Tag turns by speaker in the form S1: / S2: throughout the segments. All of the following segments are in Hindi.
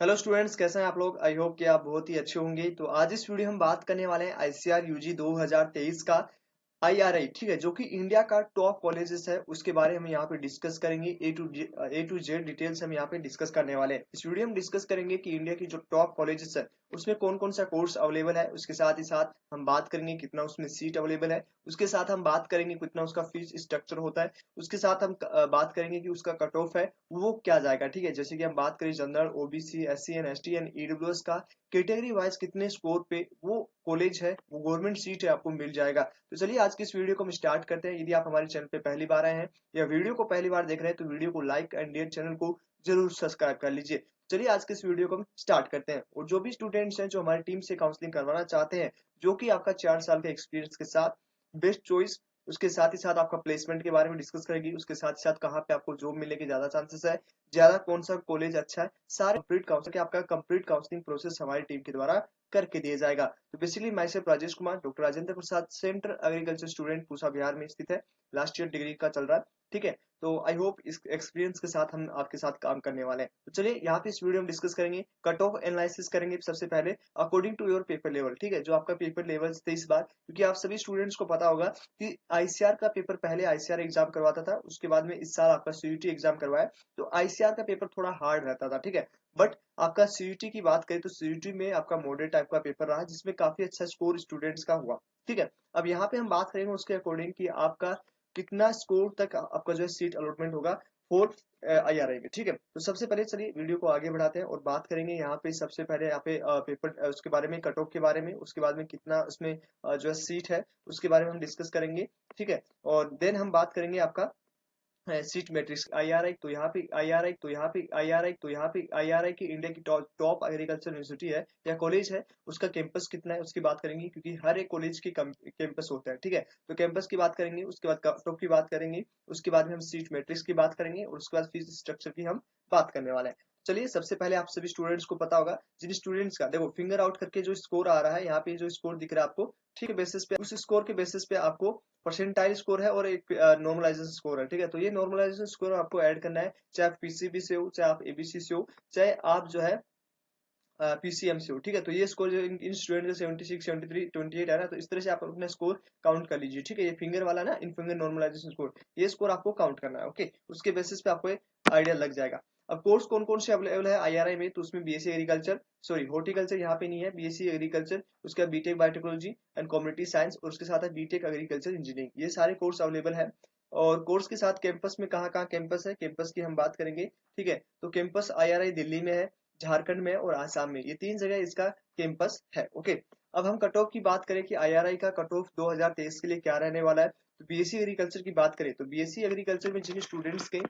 S1: हेलो स्टूडेंट्स, कैसे हैं आप लोग। आई होप कि आप बहुत ही अच्छे होंगे। तो आज इस वीडियो हम बात करने वाले हैं आईसीआर यूजी 2023 का आईआरआई, ठीक है, जो कि इंडिया का टॉप कॉलेजेस है उसके बारे में हम यहाँ पे डिस्कस करेंगे। ए टू जेड डिटेल्स हम यहाँ पे डिस्कस करने वाले हैं। इस वीडियो में डिस्कस करेंगे कि इंडिया की जो टॉप कॉलेजेस है उसमें कौन कौन सा कोर्स अवेलेबल है। उसके साथ ही साथ हम बात करेंगे कितना उसमें सीट अवेलेबल है। उसके साथ हम बात करेंगे कितना उसका फीस स्ट्रक्चर होता है। उसके साथ हम बात करेंगे कि उसका कट ऑफ है वो क्या जाएगा, ठीक है। जैसे कि हम बात करें general, OBC, SC and ST and EWS का कैटेगरी वाइज कितने स्कोर पे वो कॉलेज है, वो गवर्नमेंट सीट है, आपको मिल जाएगा। तो चलिए आज की इस वीडियो को हम स्टार्ट करते हैं। यदि आप हमारे चैनल पे पहली बार आए हैं या वीडियो को पहली बार देख रहे हैं तो वीडियो को लाइक एंड डेयर चैनल को जरूर सब्सक्राइब कर लीजिए। चलिए आज के इस वीडियो को हम स्टार्ट करते हैं। और जो भी स्टूडेंट्स हैं जो हमारी टीम से काउंसलिंग करवाना चाहते हैं, जो कि आपका 4 साल के एक्सपीरियंस के साथ बेस्ट चॉइस, उसके साथ ही साथ आपका प्लेसमेंट के बारे में डिस्कस करेगी, उसके साथ ही साथ कहाँ पे आपको जॉब मिलने के ज्यादा चांसेस है, ज्यादा कौन सा कॉलेज अच्छा है, सारे कंप्लीट काउंसलिंग आपका कंप्लीट काउंसलिंग प्रोसेस हमारी टीम के द्वारा करके दिया जाएगा। तो बेसिकली मैं सिर्फ Rajesh Kumar, doctor Rajendra Prasad, central agriculture student, Pusa Bihar में स्थित है। लास्ट ईयर डिग्री का चल रहा है, ठीक है। तो आई होप इस एक्सपीरियंस के साथ हम आपके साथ काम करने वाले हैं। तो चलिए यहाँ पे इस वीडियो में डिस्कस करेंगे, कट ऑफ एनालिसिस करेंगे सबसे पहले according to your paper level, ठीक है। जो आपका पेपर लेवल थे इस बार, क्योंकि आप सभी स्टूडेंट्स को पता होगा कि आईसीआर का पेपर पहले आईसीआर एग्जाम करवाता था, उसके बाद में इस साल आपका सीयूटी एग्जाम करवाया। तो आईसीआर का पेपर थोड़ा हार्ड रहता था, ठीक है। बट आपका सीयूटी की बात करें तो सीयूटी में आपका मॉडल टाइप का पेपर रहा जिसमें काफी अच्छा स्कोर स्टूडेंट्स का हुआ, ठीक है। अब यहाँ पे हम बात करेंगे उसके अकॉर्डिंग कि आपका कितना स्कोर तक आपका जो है सीट अलॉटमेंट होगा फोर्थ आईआरआई में, ठीक है। तो सबसे पहले चलिए वीडियो को आगे बढ़ाते हैं और बात करेंगे यहाँ पे सबसे पहले यहाँ पे पेपर उसके बारे में, कट ऑफ के बारे में, उसके बाद में कितना उसमें जो है सीट है उसके बारे में हम डिस्कस करेंगे, ठीक है। और देन हम बात करेंगे आपका सीट मैट्रिक्स आईआरआई। तो यहाँ पे आईआरआई, तो यहाँ पे आईआरआई, तो यहाँ पे आईआरआई की इंडिया की टॉप टॉप एग्रीकल्चर यूनिवर्सिटी है या कॉलेज है, उसका कैंपस कितना है उसकी बात करेंगे, क्योंकि हर एक कॉलेज के कैंपस होता है, ठीक है। तो कैंपस की बात करेंगे, उसके बाद कट ऑफ की बात करेंगे, उसके बाद में हम सीट मैट्रिक्स की बात करेंगे और उसके बाद फीस स्ट्रक्चर की हम बात करने वाले हैं। चलिए सबसे पहले आप सभी स्टूडेंट्स को पता होगा, जिन स्टूडेंट्स का देखो फिंगर आउट करके जो स्कोर आ रहा है यहाँ पे, जो स्कोर दिख रहा है आपको, ठीक है, बेसिस पे, उस स्कोर के बेसिस पे आपको परसेंटाइल स्कोर है और एक नॉर्मलाइजेशन स्कोर है, ठीक है। तो ये नॉर्मलाइजेशन स्कोर आपको ऐड करना है, चाहे आप पीसीबी से हो, चाहे आप एबीसी से हो, चाहे आप जो है पीसीएम से हो, ठीक है। तो ये स्कोर जो इन स्टूडेंट का 76, 73, 28 है ना, तो इस तरह से आप अपना स्कोर काउंट कर लीजिए, ठीक है। ये फिंगर वाला ना, इन फिंगर नॉर्मलाइजेशन स्कोर, ये स्कोर आपको काउंट करना है, ओके। उसके बेसिस पे आपको आइडिया लग जाएगा। अब कोर्स कौन कौन से अवेलेबल है आईआरआई में, तो उसमें बीएससी एग्रीकल्चर, सॉरी हॉर्टिकल्चर यहाँ पे नहीं है, बीएससी एग्रीकल्चर, उसके बाद BTech biotechnology and community science, और उसके साथ है बीटेक एग्रीकल्चर इंजीनियरिंग, ये सारे कोर्स अवेलेबल है। और कोर्स के साथ कैंपस में कहाँ कहाँ कैंपस है, कैंपस की हम बात करेंगे, ठीक है। तो कैंपस आईआरआई दिल्ली में है, झारखंड में और आसाम में, ये 3 जगह इसका कैंपस है, ओके। अब हम कट ऑफ की बात करें कि आईआरआई का कट ऑफ 2023 के लिए क्या रहने वाला है। तो बीएससी एग्रीकल्चर की बात करें तो बीएससी एग्रीकल्चर में जिन स्टूडेंट्स के,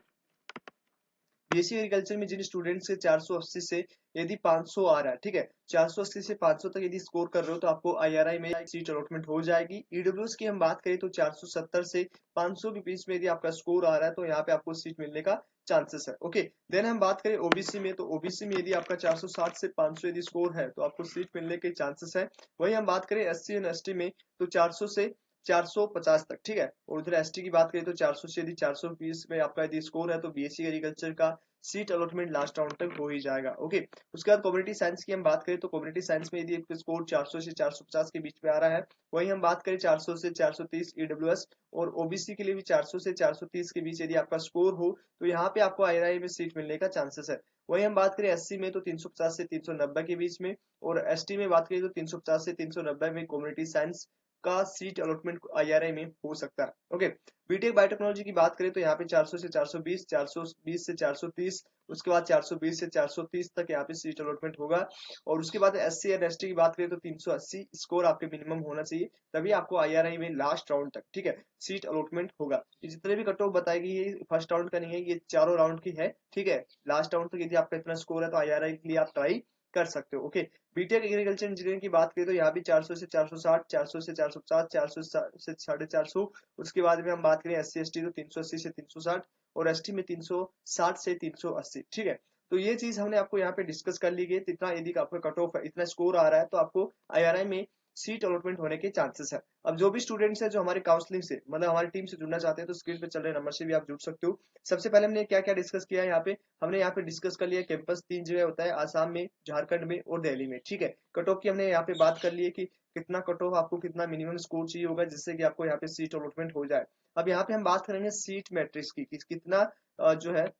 S1: बीएससी एग्रीकल्चर में जिन स्टूडेंट्स के 480 से यदि 500 आ रहा है, ठीक है, 480 से 500 तक यदि स्कोर कर रहे हो तो आपको आईआरआई में सीट अलॉटमेंट हो जाएगी। ईडब्ल्यूएस की हम बात करें तो 470 से 500 के बीच में यदि आपका स्कोर आ रहा है तो यहाँ पे आपको सीट मिलने का चांसेस है, ओके। देन हम बात करें ओबीसी में, तो ओबीसी में यदि आपका 460 से 500 यदि स्कोर है तो आपको सीट मिलने के चांसेस है। वही हम बात करें एससी एंड एसटी में, तो 400 से 450 तक, ठीक है। और उधर एसटी की बात करें तो 400 से यदि 420 में आपका यदि स्कोर है तो बीएससी एग्रीकल्चर का सीट अलॉटमेंट लास्ट राउंड तक हो ही जाएगा, ओके। उसके बाद कम्युनिटी साइंस की हम बात करें तो कम्युनिटी साइंस में यदि आपका स्कोर 400 से 450 के बीच में आ रहा है, वही हम बात करें 400 से 430 ईडब्ल्यूएस और ओबीसी के लिए भी 400 से 430 के बीच यदि आपका स्कोर हो तो यहाँ पे आपको आईआरआई में सीट मिलने का चांसेस है। वही हम बात करें एससी में तो 350 से 390 के बीच में, और एसटी में बात करें तो 350 से 390 में कम्युनिटी साइंस का सीट अलॉटमेंट आईआरआई में हो सकता है, ओके। बीटेक बायोटेक्नोलॉजी की बात करें तो यहाँ पे 400 से 420, 420 से 430, उसके बाद 420 से 430 तक यहाँ पे सीट अलॉटमेंट होगा। और उसके बाद एससी और एसटी की बात करें तो 380 स्कोर आपके मिनिमम होना चाहिए, तभी आपको आईआरआई में लास्ट राउंड तक, ठीक है, सीट अलॉटमेंट होगा। ये जितने भी कट ऑफ बताएगी ये फर्स्ट राउंड का नहीं है, ये चारों राउंड की है, ठीक है। लास्ट राउंड तक यदि आपका इतना स्कोर है तो आईआरआई के लिए आप ट्राई कर सकते हो, ओके। बीटेक एग्रीकल्चर इंजीनियरिंग की बात करें तो यहाँ भी 400 से 460, 400 से 450, 400 से 450, उसके बाद में हम बात करें एससी एसटी तो 380 से 360 और एसटी में 360 से 380, ठीक है। तो ये चीज हमने आपको यहाँ पे डिस्कस कर ली गई। इतना यदि आपका कट ऑफ इतना स्कोर आ रहा है तो आपको आईआरआई में सीट अलॉटमेंट होने के चांसेस है। अब जो भी स्टूडेंट्स है जो हमारे काउंसलिंग से मतलब हमारी टीम से जुड़ना चाहते हैं तो स्क्रीन पे चल रहे नंबर से भी आप जुड़ सकते हो। सबसे पहले हमने क्या क्या डिस्कस किया है यहाँ पे, हमने यहाँ पे डिस्कस कर लिया कैंपस 3 जगह होता है, आसाम में, झारखंड में और दिल्ली में, ठीक है। कट ऑफ की हमने यहाँ पे बात कर ली है कि कितना कट ऑफ आपको कितना मिनिमम स्कोर चाहिए होगा जिससे कि आपको यहाँ पे सीट अलॉटमेंट हो जाए। अब यहाँ पे हम बात करेंगे सीट मैट्रिक्स की कि कितना जो है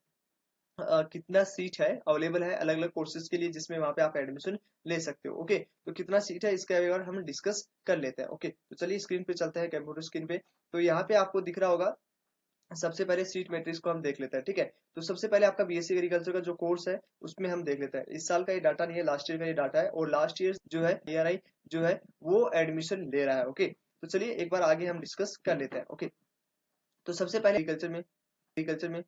S1: कितना सीट है अवेलेबल है अलग अलग कोर्सेज के लिए जिसमें वहां पे आप एडमिशन ले सकते हो। ओके, तो कितना सीट है इसके बारे में हम डिस्कस कर लेते हैं। ओके, तो चलिए स्क्रीन पे चलते हैं, कंप्यूटर स्क्रीन पे। तो यहाँ पे आपको दिख रहा होगा, सबसे पहले सीट मैट्रिक्स को हम देख लेते हैं, ठीक है। तो सबसे पहले आपका बीएससी एग्रीकल्चर का जो कोर्स है उसमें हम देख लेते हैं। इस साल का ये डाटा नहीं है, लास्ट ईयर का ये डाटा है, और लास्ट ईयर जो है एआरआई जो है वो एडमिशन ले रहा है। ओके, तो चलिए एक बार आगे हम डिस्कस कर लेते हैं। ओके, तो सबसे पहले एग्रीकल्चर में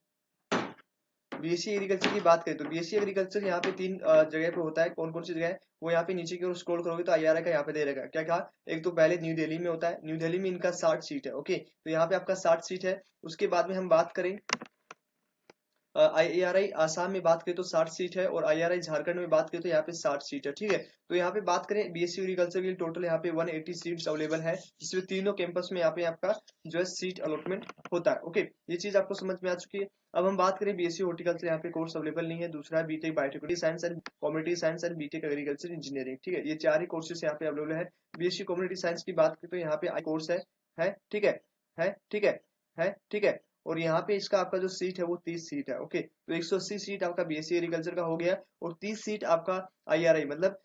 S1: बीएससी एग्रीकल्चर की बात करें तो बीएससी एग्रीकल्चर यहाँ पे 3 जगह पे होता है। कौन कौन सी जगह है वो यहाँ पे नीचे की ओर स्क्रॉल करोगे तो आईआरआई का यहाँ पे दे रहेगा। क्या कहा, एक तो पहले न्यू दिल्ली में होता है, न्यू दिल्ली में इनका 60 सीट है। ओके, तो यहाँ पे आपका 60 सीट है। उसके बाद में हम बात करें आईआरआई आसाम में बात करें तो 60 सीट है, और आईआरआई झारखंड में बात करें तो यहाँ पे 60 सीट है, ठीक है। तो यहाँ पे बात करें बीएससी एग्रीकल्चर के लिए टोटल यहाँ पे 180 सीट्स अवेलेबल है, जिसमें तीनों कैंपस में यहाँ पे आपका जो है सीट अलॉटमेंट होता है। ओके, ये चीज आपको समझ में आ चुकी है। अब हम बात करें बीएससी हॉर्टिकल्चर, यहाँ पे कोर्स अवेलेबल नहीं है। दूसरा है BTech biotechnology science and community science and BTech agriculture engineering, ठीक है। ये 4 ही कोर्सेस यहाँ पे अवेलेबल है। बीएससी कम्युनिटी साइंस की बात करें तो यहाँ पे कोर्स है, ठीक है, ठीक है, ठीक है। और यहाँ पे इसका आपका जो सीट है वो 30 सीट है। ओके, तो 180 सीट आपका बीएससी एग्रीकल्चर का हो गया, और 30 सीट आपका आईआरआई मतलब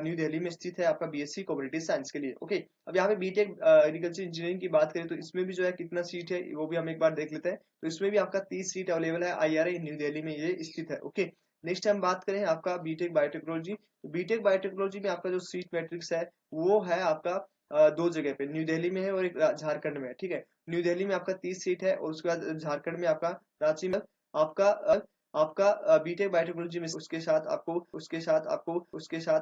S1: न्यू दिल्ली में स्थित है आपका बीएससी कम्युनिटी साइंस के लिए। ओके, अब यहाँ पे बीटेक एग्रीकल्चर इंजीनियरिंग की बात करें तो इसमें भी जो है कितना सीट है वो भी हम एक बार देख लेते हैं। तो इसमें भी आपका 30 सीट अवेलेबल है, आईआरआई न्यू दिल्ली में ये स्थित है। ओके, नेक्स्ट हम बात करें आपका बीटेक बायोटेक्नोलॉजी। बीटेक बायोटेक्नोलॉजी में आपका जो सीट मैट्रिक्स है वो है आपका 2 जगह पे, न्यू दिल्ली में है और एक झारखंड में है, ठीक है। न्यू दिल्ली में आपका 30 सीट है, और उसके बाद झारखंड में आपका रांची में आपका बीटेक बायोटेक्नोलॉजी में उसके साथ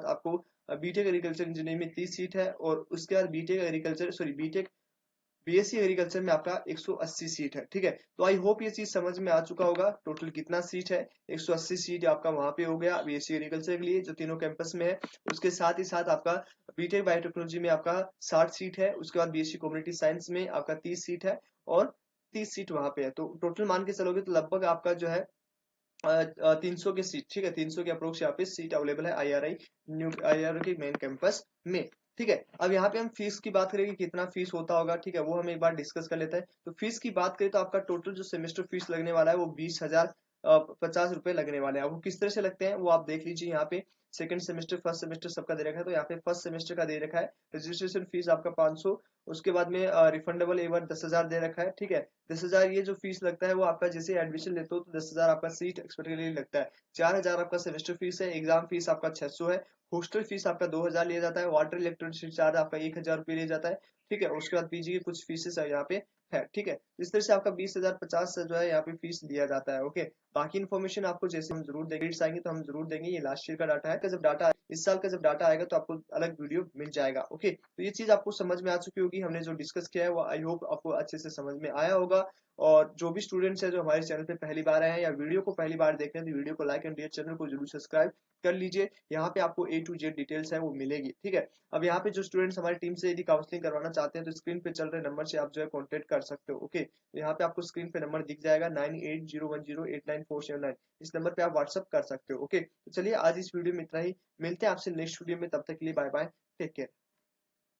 S1: आपको बीटेक एग्रीकल्चर इंजीनियरिंग में 30 सीट है, और उसके बाद बीटेक बीएससी एग्रीकल्चर में आपका 180 सीट है, ठीक है। तो आई होप ये चीज समझ में आ चुका होगा, टोटल कितना सीट है, 180 सीट आपका वहां पे हो गया बीएससी एग्रीकल्चर के लिए जो तीनों कैंपस में है। उसके साथ ही साथ आपका बीटेक बायोटेक्नोलॉजी में आपका 60 सीट है, उसके बाद बीएससी कम्युनिटी साइंस में आपका 30 सीट है, और 30 सीट वहां पे है। तो टोटल मान के चलोगे तो लगभग आपका जो है 300 के सीट, ठीक है, 300 के अप्रोक्स यहाँ पे सीट अवेलेबल है आईआरआई के मेन कैंपस में, ठीक है। अब यहाँ पे हम फीस की बात करेंगे, कितना फीस होता होगा, ठीक है, वो हम एक बार डिस्कस कर लेते हैं। तो फीस की बात करें तो आपका टोटल जो सेमेस्टर फीस लगने वाला है वो 20,050 रुपए लगने वाले हैं। वो किस तरह से लगते हैं वो आप देख लीजिए। यहाँ पे सेकंड सेमेस्टर फर्स्ट सेमेस्टर सबका दे रखा है, तो यहाँ पे फर्स्ट सेमेस्टर का दे रखा है रजिस्ट्रेशन फीस आपका 500। उसके बाद में रिफंडेबल एक बार 10,000 दे रखा है, ठीक है। 10,000 ये जो फीस लगता है वो आपका जैसे एडमिशन लेते हो तो 10,000 आपका सीट एक्सपर्ट के लिए लगता है। 4,000 आपका सेमेस्टर फीस है, एग्जाम फीस आपका 600 है, हॉस्टल फीस आपका 2,000 लिया जाता है, वाटर इलेक्ट्रिसिटी चार्ज आपका 1,000 रुपये लिया जाता है, ठीक है। उसके बाद पीजी के कुछ फीसेस है यहाँ पे है, ठीक है। इस तरह से आपका 20,050 से जो है यहाँ पे फीस दिया जाता है। ओके, बाकी इन्फॉर्मेशन आपको जैसे हम जरूर देंगे, आएंगे तो हम जरूर देंगे। ये लास्ट ईयर का डाटा है, जब डाटा इस साल का जब डाटा आएगा तो आपको अलग वीडियो मिल जाएगा। ओके, तो ये चीज आपको समझ में आ चुकी होगी, हमने जो डिस्कस किया है वो आई होप आपको अच्छे से समझ में आया होगा। और जो भी स्टूडेंट्स है जो हमारे चैनल पे पहली बार आए हैं या वीडियो को पहली बार देख रहे हैं तो वीडियो को लाइक एंड डियर चैनल को जरूर सब्सक्राइब कर लीजिए। यहाँ पे आपको A to Z डिटेल्स है वो मिलेगी, ठीक है। अब यहाँ पे जो स्टूडेंट्स हमारी टीम से यदि काउंसलिंग करवाना चाहते हैं तो स्क्रीन पे चल रहे नंबर से आप जो है कॉन्टेक्ट कर सकते हो। ओके, तो यहाँ पे आपको स्क्रीन पे नंबर दिख जाएगा 9801089479, इस नंबर पे आप व्हाट्सअप कर सकते हो। ओके, तो चलिए आज इस वीडियो में इतना ही, मिलते हैं आपसे नेक्स्ट वीडियो में, तब तक के लिए बाय बाय, टेक केयर।